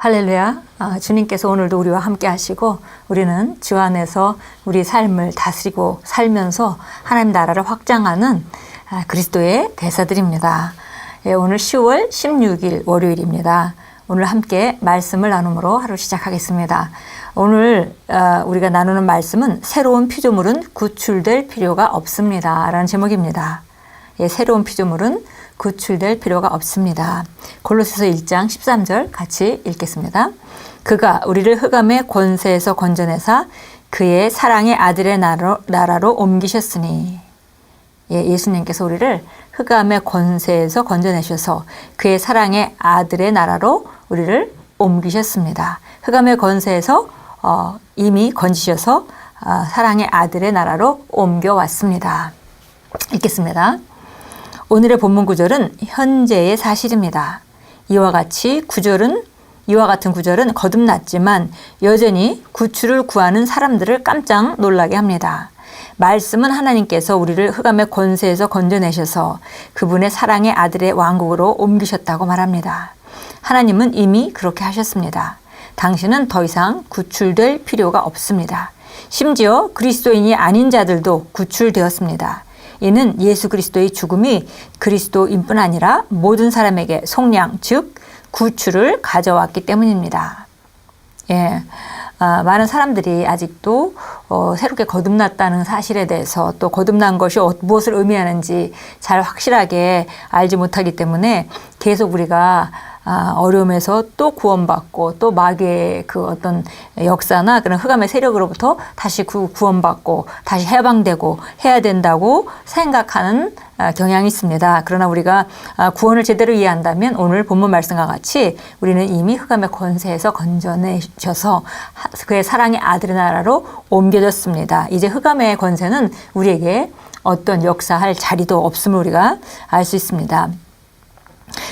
할렐루야. 주님께서 오늘도 우리와 함께 하시고 우리는 주 안에서 우리 삶을 다스리고 살면서 하나님 나라를 확장하는 그리스도의 대사들입니다. 오늘 10월 16일 월요일입니다. 오늘 함께 말씀을 나눔으로 하루 시작하겠습니다. 오늘 우리가 나누는 말씀은 새로운 피조물은 구출될 필요가 없습니다 라는 제목입니다. 새로운 피조물은 구출될 필요가 없습니다. 골로새서 1장 13절 같이 읽겠습니다. 그가 우리를 흑암의 권세에서 건져내사 그의 사랑의 아들의 나라로 옮기셨으니. 예수님께서 우리를 흑암의 권세에서 건져내셔서 그의 사랑의 아들의 나라로 우리를 옮기셨습니다. 흑암의 권세에서 이미 건지셔서 사랑의 아들의 나라로 옮겨왔습니다. 읽겠습니다. 오늘의 본문 구절은 현재의 사실입니다. 이와 같은 구절은 거듭났지만 여전히 구출을 구하는 사람들을 깜짝 놀라게 합니다. 말씀은 하나님께서 우리를 흑암의 권세에서 건져내셔서 그분의 사랑의 아들의 왕국으로 옮기셨다고 말합니다. 하나님은 이미 그렇게 하셨습니다. 당신은 더 이상 구출될 필요가 없습니다. 심지어 그리스도인이 아닌 자들도 구출되었습니다. 이는 예수 그리스도의 죽음이 그리스도인뿐 아니라 모든 사람에게 속량, 즉 구출을 가져왔기 때문입니다. 많은 사람들이 아직도 새롭게 거듭났다는 사실에 대해서 또 거듭난 것이 무엇을 의미하는지 잘 확실하게 알지 못하기 때문에 계속 우리가 어려움에서 또 구원받고 또 마귀의 그 어떤 역사나 그런 흑암의 세력으로부터 다시 구원받고 다시 해방되고 해야 된다고 생각하는 경향이 있습니다. 그러나 우리가 구원을 제대로 이해한다면 오늘 본문 말씀과 같이 우리는 이미 흑암의 권세에서 건져내셔서 그의 사랑의 아들의 나라로 옮겨졌습니다. 이제 흑암의 권세는 우리에게 어떤 역사할 자리도 없음을 우리가 알 수 있습니다.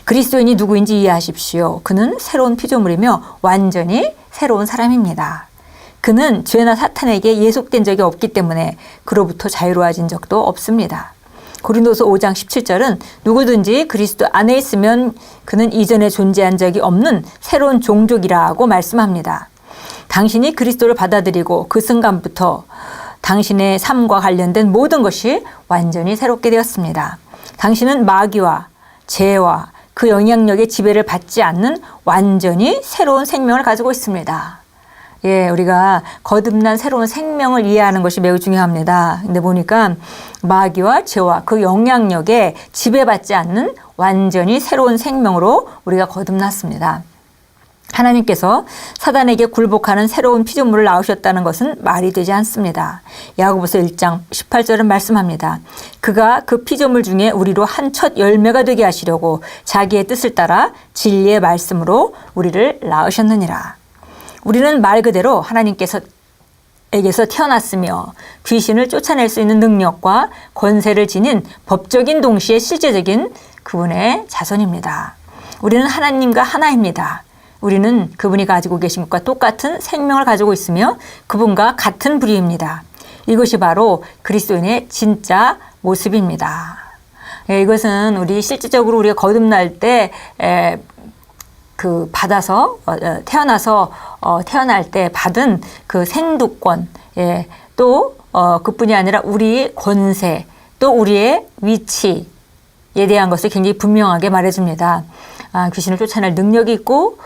그리스도인이 누구인지 이해하십시오. 그는 새로운 피조물이며 완전히 새로운 사람입니다. 그는 죄나 사탄에게 예속된 적이 없기 때문에 그로부터 자유로워진 적도 없습니다. 고린도서 5장 17절은 누구든지 그리스도 안에 있으면 그는 이전에 존재한 적이 없는 새로운 종족이라고 말씀합니다. 당신이 그리스도를 받아들이고 그 순간부터 당신의 삶과 관련된 모든 것이 완전히 새롭게 되었습니다. 당신은 마귀와 죄와 그 영향력의 지배를 받지 않는 완전히 새로운 생명을 가지고 있습니다. 우리가 거듭난 새로운 생명을 이해하는 것이 매우 중요합니다. 근데 보니까 마귀와 죄와 그 영향력에 지배받지 않는 완전히 새로운 생명으로 우리가 거듭났습니다. 하나님께서 사단에게 굴복하는 새로운 피조물을 낳으셨다는 것은 말이 되지 않습니다. 야고보서 1장 18절은 말씀합니다. 그가 그 피조물 중에 우리로 한 첫 열매가 되게 하시려고 자기의 뜻을 따라 진리의 말씀으로 우리를 낳으셨느니라. 우리는 말 그대로 하나님께서 에게서 태어났으며 귀신을 쫓아낼 수 있는 능력과 권세를 지닌 법적인 동시에 실제적인 그분의 자손입니다. 우리는 하나님과 하나입니다. 우리는 그분이 가지고 계신 것과 똑같은 생명을 가지고 있으며 그분과 같은 부류입니다. 이것이 바로 그리스도인의 진짜 모습입니다. 이것은 우리 실질적으로 우리가 거듭날 때 태어날 때 받은 그 생두권, 또 그뿐이 아니라 우리의 권세, 또 우리의 위치에 대한 것을 굉장히 분명하게 말해줍니다. 귀신을 쫓아낼 능력이 있고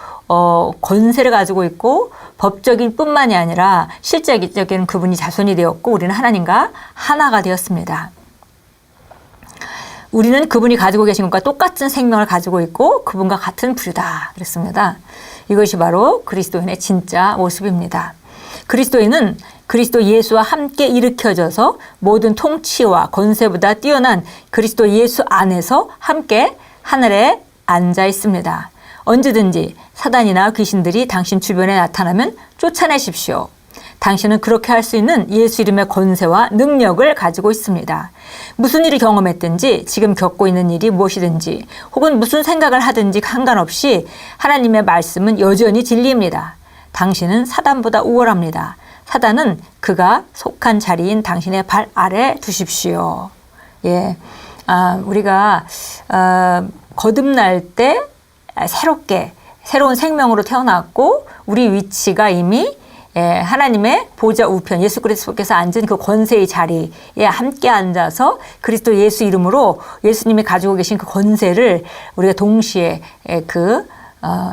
권세를 가지고 있고 법적인 뿐만이 아니라 실제적인 그분이 자손이 되었고 우리는 하나님과 하나가 되었습니다. 우리는 그분이 가지고 계신 것과 똑같은 생명을 가지고 있고 그분과 같은 부류다 그랬습니다. 이것이 바로 그리스도인의 진짜 모습입니다. 그리스도인은 그리스도 예수와 함께 일으켜져서 모든 통치와 권세보다 뛰어난 그리스도 예수 안에서 함께 하늘에 앉아 있습니다. 언제든지 사단이나 귀신들이 당신 주변에 나타나면 쫓아내십시오. 당신은 그렇게 할 수 있는 예수 이름의 권세와 능력을 가지고 있습니다. 무슨 일을 경험했든지 지금 겪고 있는 일이 무엇이든지 혹은 무슨 생각을 하든지 상관없이 하나님의 말씀은 여전히 진리입니다. 당신은 사단보다 우월합니다. 사단은 그가 속한 자리인 당신의 발 아래 두십시오. 우리가 거듭날 때 새롭게 새로운 생명으로 태어났고 우리 위치가 이미 하나님의 보좌 우편 예수 그리스도께서 앉은 그 권세의 자리에 함께 앉아서 그리스도 예수 이름으로 예수님이 가지고 계신 그 권세를 우리가 동시에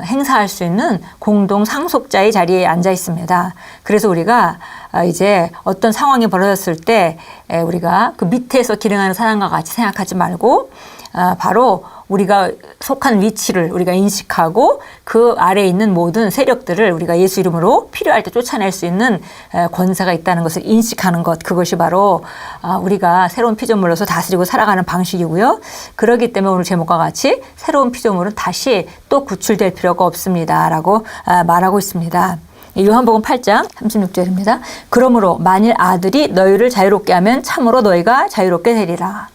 행사할 수 있는 공동 상속자의 자리에 앉아 있습니다. 그래서 우리가 이제 어떤 상황이 벌어졌을 때 우리가 그 밑에서 기능하는 사람과 같이 생각하지 말고 바로 우리가 속한 위치를 우리가 인식하고 그 아래에 있는 모든 세력들을 우리가 예수 이름으로 필요할 때 쫓아낼 수 있는 권세가 있다는 것을 인식하는 것, 그것이 바로 우리가 새로운 피조물로서 다스리고 살아가는 방식이고요. 그렇기 때문에 오늘 제목과 같이 새로운 피조물은 다시 또 구출될 필요가 없습니다 라고 말하고 있습니다. 요한복음 8장 36절입니다. 그러므로 만일 아들이 너희를 자유롭게 하면 참으로 너희가 자유롭게 되리라.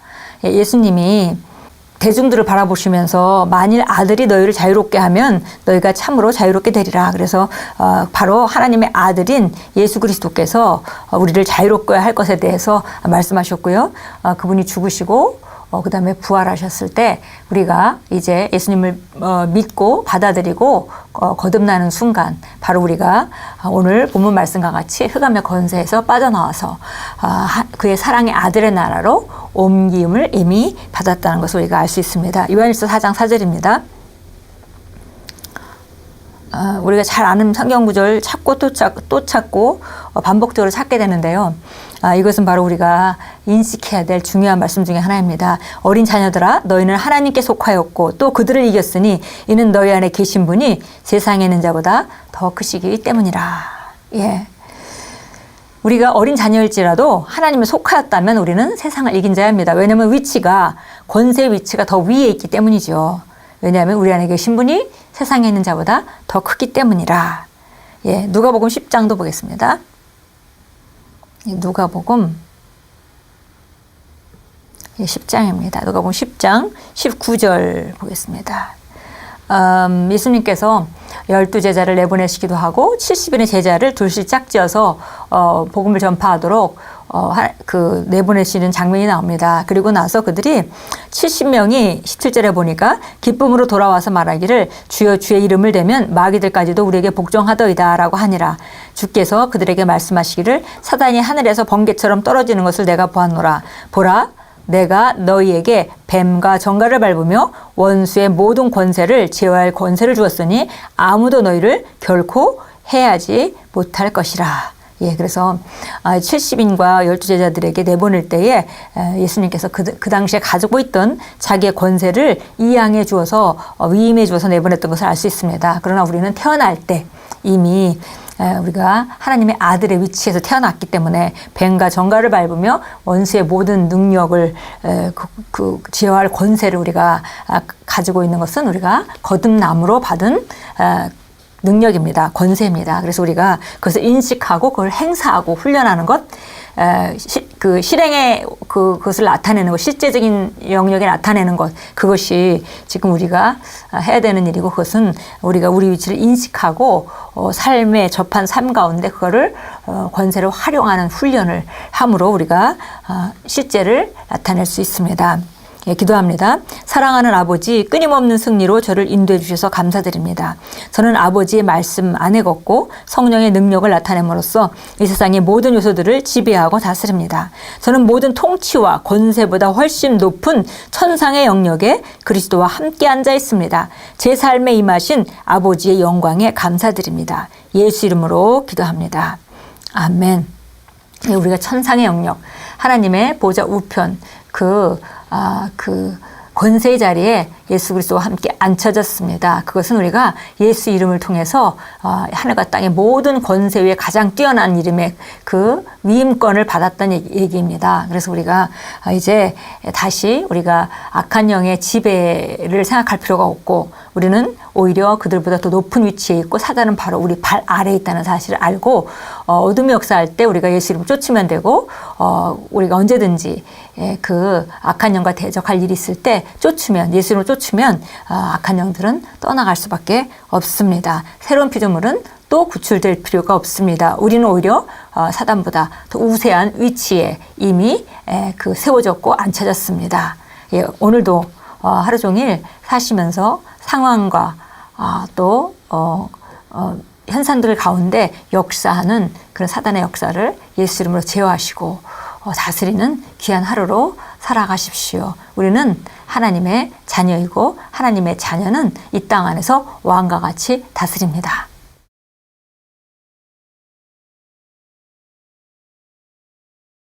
예수님이 대중들을 바라보시면서 만일 아들이 너희를 자유롭게 하면 너희가 참으로 자유롭게 되리라. 그래서 바로 하나님의 아들인 예수 그리스도께서 우리를 자유롭게 할 것에 대해서 말씀하셨고요. 그분이 죽으시고 그다음에 부활하셨을 때 우리가 이제 예수님을 믿고 받아들이고 거듭나는 순간 바로 우리가 오늘 본문 말씀과 같이 흑암의 권세에서 빠져나와서 그의 사랑의 아들의 나라로 옮김을 이미 받았다는 것을 우리가 알 수 있습니다. 요한일서 4장 4절입니다. 우리가 잘 아는 성경 구절 찾고 또 찾고 반복적으로 찾게 되는데요. 이것은 바로 우리가 인식해야 될 중요한 말씀 중에 하나입니다. 어린 자녀들아 너희는 하나님께 속하였고 또 그들을 이겼으니 이는 너희 안에 계신 분이 세상에 있는 자보다 더 크시기 때문이라. 예. 우리가 어린 자녀일지라도 하나님에 속하였다면 우리는 세상을 이긴 자입니다. 왜냐하면 권세의 위치가 더 위에 있기 때문이죠. 왜냐하면 우리 안에 계신 분이 세상에 있는 자보다 더 크기 때문이라. 예, 누가복음 10장도 보겠습니다. 누가복음 10장입니다. 누가복음 10장 19절 보겠습니다. 예수님께서 12제자를 내보내시기도 하고 70인의 제자를 둘씩 짝지어서 복음을 전파하도록 내보내시는 장면이 나옵니다. 그리고 나서 그들이 70명이 17절에 보니까 기쁨으로 돌아와서 말하기를 주여 주의 이름을 대면 마귀들까지도 우리에게 복종하더이다 라고 하니라. 주께서 그들에게 말씀하시기를 사단이 하늘에서 번개처럼 떨어지는 것을 내가 보았노라. 보라 내가 너희에게 뱀과 정갈을 밟으며 원수의 모든 권세를 제어할 권세를 주었으니 아무도 너희를 결코 해하지 못할 것이라. 예, 그래서 70인과 12제자들에게 내보낼 때에 예수님께서 그 당시에 가지고 있던 자기의 권세를 이양해 주어서 위임해 주어서 내보냈던 것을 알 수 있습니다. 그러나 우리는 태어날 때 이미 우리가 하나님의 아들의 위치에서 태어났기 때문에 뱀과 정갈을 밟으며 원수의 모든 능력을 제어할 권세를 우리가 가지고 있는 것은 우리가 거듭남으로 받은 능력입니다. 권세입니다. 그래서 우리가 그것을 인식하고 그걸 행사하고 훈련하는 것, 실행의 그것을 나타내는 것, 실제적인 영역에 나타내는 것, 그것이 지금 우리가 해야 되는 일이고 그것은 우리가 우리 위치를 인식하고 삶에 접한 삶 가운데 그거를 권세를 활용하는 훈련을 함으로 우리가 실제를 나타낼 수 있습니다. 예, 기도합니다. 사랑하는 아버지, 끊임없는 승리로 저를 인도해 주셔서 감사드립니다. 저는 아버지의 말씀 안에 걷고 성령의 능력을 나타냄으로써 이 세상의 모든 요소들을 지배하고 다스립니다. 저는 모든 통치와 권세보다 훨씬 높은 천상의 영역에 그리스도와 함께 앉아 있습니다. 제 삶에 임하신 아버지의 영광에 감사드립니다. 예수 이름으로 기도합니다. 아멘. 예, 우리가 천상의 영역, 하나님의 보좌 우편, 그 권세의 자리에 예수 그리스도와 함께 앉혀졌습니다. 그것은 우리가 예수 이름을 통해서 하늘과 땅의 모든 권세 위에 가장 뛰어난 이름의 그 위임권을 받았다는 얘기입니다. 그래서 우리가 이제 다시 우리가 악한 영의 지배를 생각할 필요가 없고 우리는 오히려 그들보다 더 높은 위치에 있고 사단은 바로 우리 발 아래에 있다는 사실을 알고 어둠의 역사할 때 우리가 예수 이름을 쫓으면 되고 우리가 언제든지 그 악한 영과 대적할 일이 있을 때 쫓으면 예수 이름을 쫓으면 악한 영들은 떠나갈 수밖에 없습니다. 새로운 피조물은 또 구출될 필요가 없습니다. 우리는 오히려 사단보다 더 우세한 위치에 이미 세워졌고 앉혀졌습니다. 예, 오늘도 하루 종일 사시면서 상황과 또 현상들 가운데 역사하는 그런 사단의 역사를 예수 이름으로 제어하시고 다스리는 귀한 하루로 살아가십시오. 우리는 하나님의 자녀이고 하나님의 자녀는 이 땅 안에서 왕과 같이 다스립니다.